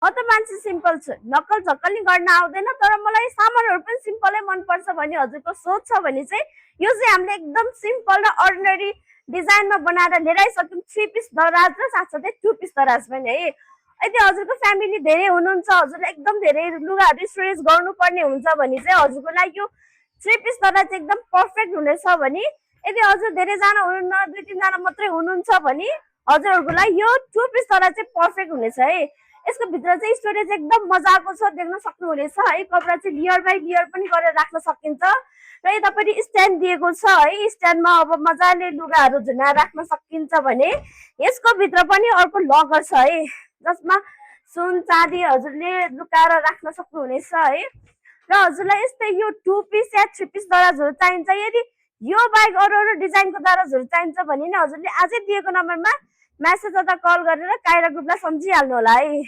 म त मान्छे सिम्पल छु, नक्कल झक्कल नि गर्न आउँदैन, तर मलाई सामानहरू पनि सिम्पलै मनपर्छ भने हजुरको सोच छ भने चाहिँ यो चाहिँ हामीले एकदम सिम्पल र अर्डिनरी डिजाइनमा बनाएर लिएर आइसक्यौँ। 3 पिस दराज र साथसाथै 2 पिस दराज पनि है। यदि हजुरको फ्यामिली धेरै हुनुहुन्छ, हजुरले एकदम धेरै लुगाहरू स्टोरेज गर्नुपर्ने हुन्छ भने चाहिँ हजुरको लागि यो 3 पिस दराज एकदम पर्फेक्ट हुनेछ भने, यदि हजुर धेरैजना हुनुहुन्न, 2-3 जना मात्रै हुनुहुन्छ भने हजुरहरूको लागि यो 2 पिस दराज चाहिँ पर्फेक्ट हुनेछ है। यसको भित्र चाहिँ स्टोरेज एकदम मजाको छ, देख्न सक्नुहुनेछ है। कपडा चाहिँ लेयर बाई लेयर पनि गरेर राख्न सकिन्छ र यतापट्टि स्ट्यान्ड दिएको छ है। स्ट्यान्डमा अब मजाले लुगाहरू झुनाएर राख्न सकिन्छ भने यसको भित्र पनि अर्को लकर छ है, जसमा सुन चाँदी हजुरले लुकाएर राख्न सक्नुहुनेछ है। र हजुरलाई यस्तै यो 2 पिस या 3 पिस दराजहरू चाहिन्छ, यदि यो बाहेक अरू डिजाइनको दराजहरू चाहिन्छ भने नि हजुरले आजै दिएको नम्बरमा मेसेज अथवा कल गरेर काइरा ग्रुपलाई सम्झिहाल्नु होला है।